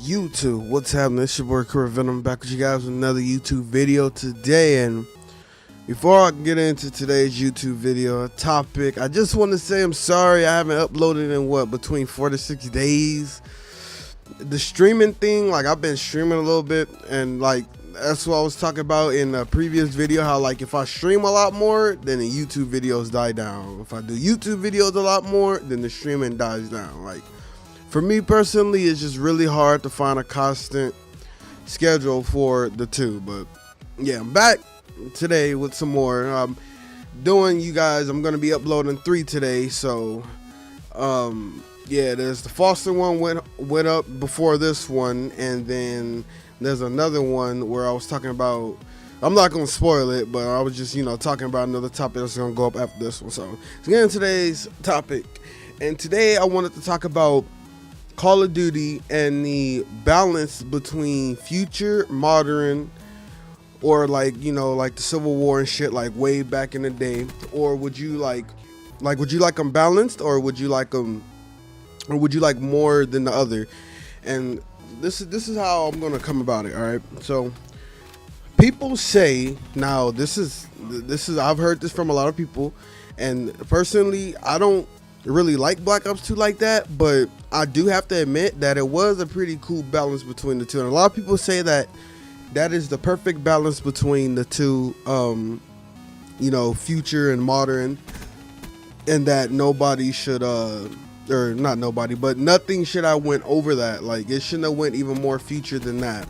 YouTube, what's happening? It's your boy Corey Venom back with you guys with another YouTube video today. And before I get into today's YouTube video topic, I just want to say I'm sorry I haven't uploaded in between 4 to 6 days. The streaming thing, I've been streaming a little bit, and that's what I was talking about in a previous video, how if I stream a lot more, then the YouTube videos die down. If I do YouTube videos a lot more, then the streaming dies down. For me personally, it's just really hard to find a constant schedule for the two. But yeah, I'm back today with some more. I'm going to be uploading 3 today. So yeah, there's the Foster one went up before this one, and then there's another one where I was talking about, I'm not going to spoil it, but I was just talking about another topic that's going to go up after this one. So let's get into today's topic. And today I wanted to talk about Call of Duty and the balance between future, modern, or the Civil War and shit, way back in the day. Or would you would you like them balanced, or would you like them, or would you like more than the other? And this is how I'm gonna come about it. All right, so people say, now this is I've heard this from a lot of people, and personally I don't really like Black Ops 2 like that, but I do have to admit that it was a pretty cool balance between the two. And a lot of people say that is the perfect balance between the two, future and modern, and that nobody should or not nobody, but nothing should have went over that. It shouldn't have went even more future than that.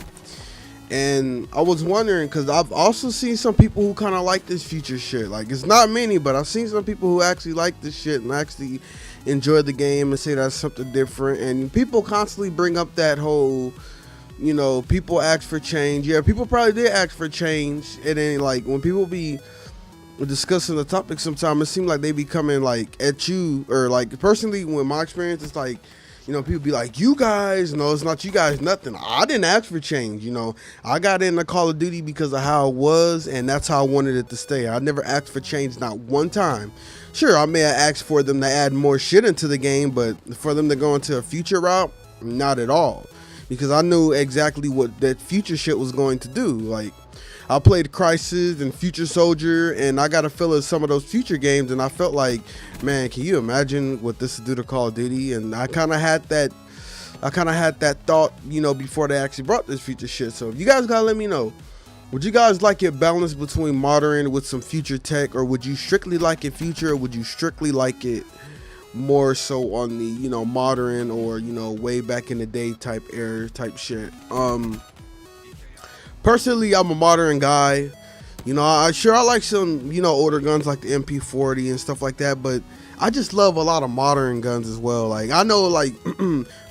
And I was wondering, because I've also seen some people who kind of like this future shit. It's not many, but I've seen some people who actually like this shit and actually enjoy the game and say that's something different. And people constantly bring up that whole, people ask for change. Yeah, people probably did ask for change. And then, when people be discussing the topic, sometimes it seems like they be coming, at you. Or, personally, when my experience, it's people be like, you guys, no, it's not you guys, nothing. I didn't ask for change, I got into Call of Duty because of how it was, and that's how I wanted it to stay. I never asked for change, not one time. Sure, I may have asked for them to add more shit into the game, but for them to go into a future route, not at all. Because I knew exactly what that future shit was going to do. I played Crysis and Future Soldier, and I got a feel of some of those future games, and I felt like, man, can you imagine what this would do to Call of Duty? And I kind of had that thought, before they actually brought this future shit. So if you guys gotta let me know, would you guys like it balanced between modern with some future tech, or would you strictly like it future, or would you strictly like it more so on the modern, or way back in the day type era type shit? Personally, I'm a modern guy. I like some, older guns like the MP40 and stuff like that, but I just love a lot of modern guns as well. I know,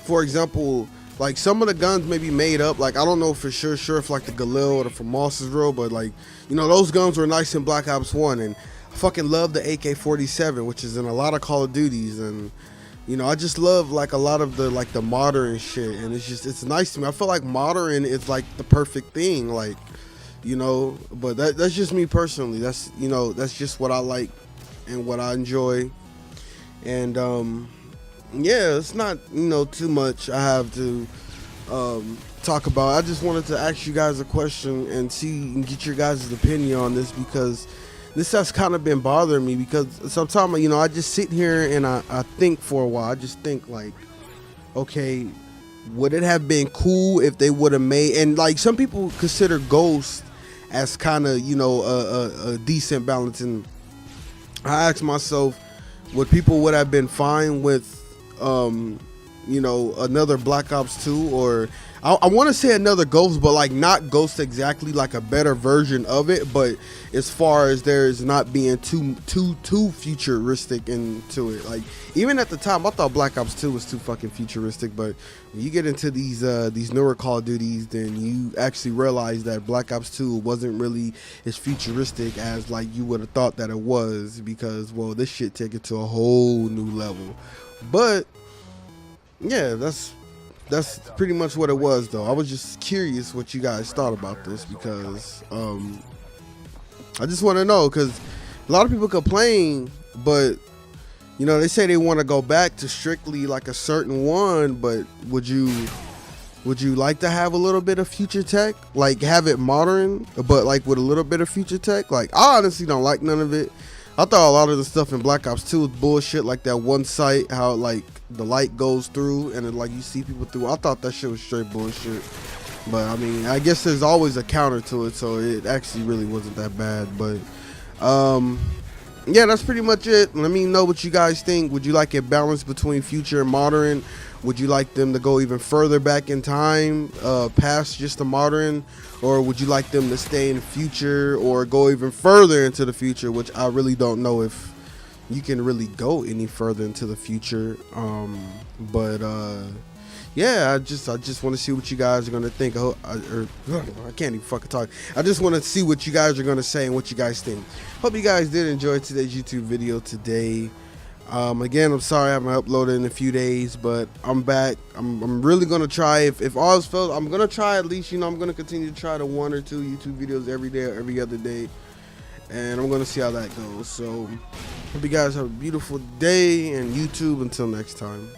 for example, some of the guns may be made up. I don't know for sure if the Galil or the Famas is real, but those guns were nice in Black Ops 1, and I fucking love the AK-47, which is in a lot of Call of Duties, and I just love a lot of the modern shit, and it's nice to me. I feel like modern is the perfect thing, but that's just me personally. That's just what I like and what I enjoy. And yeah, it's not too much I have to talk about. I just wanted to ask you guys a question and see and get your guys' opinion on this, because this has kind of been bothering me, because sometimes I just sit here and I think for a while. I just think okay, would it have been cool if they would have made, and some people consider Ghost as kind of a decent balance, and I ask myself, would have been fine with another Black Ops 2, or I want to say another Ghost, but not Ghost exactly, a better version of it, but as far as there's not being too futuristic into it. Even at the time, I thought Black Ops 2 was too fucking futuristic, but when you get into these newer Call of Duties, then you actually realize that Black Ops 2 wasn't really as futuristic as you would have thought that it was, because, well, this shit take it to a whole new level. But yeah, that's pretty much what it was, though. I was just curious what you guys thought about this, because I just want to know, because a lot of people complain, but they say they want to go back to strictly a certain one, but would you Would you like to have a little bit of future tech, like have it modern, but like with a little bit of future tech? Like, I honestly don't like none of it. I thought a lot of the stuff in Black Ops 2 was bullshit, like that one sight, how like the light goes through and then like you see people through. I thought that shit was straight bullshit. But I mean, I guess there's always a counter to it, so it actually really wasn't that bad. But yeah, that's pretty much it. Let me know what you guys think. Would you like it balanced between future and modern? Would you like them to go even further back in time, past just the modern, or would you like them to stay in the future or go even further into the future? Which I really don't know if you can really go any further into the future. Yeah, I just want to see what you guys are gonna think. I can't even fucking talk. I just want to see what you guys are gonna say and what you guys think. Hope you guys did enjoy today's YouTube video today. Again, I'm sorry I haven't uploaded in a few days, but I'm back. I'm really gonna try. If all else fails, I'm gonna try at least. I'm gonna continue to try the 1 or 2 YouTube videos every day or every other day, and I'm gonna see how that goes. So, hope you guys have a beautiful day, and YouTube until next time.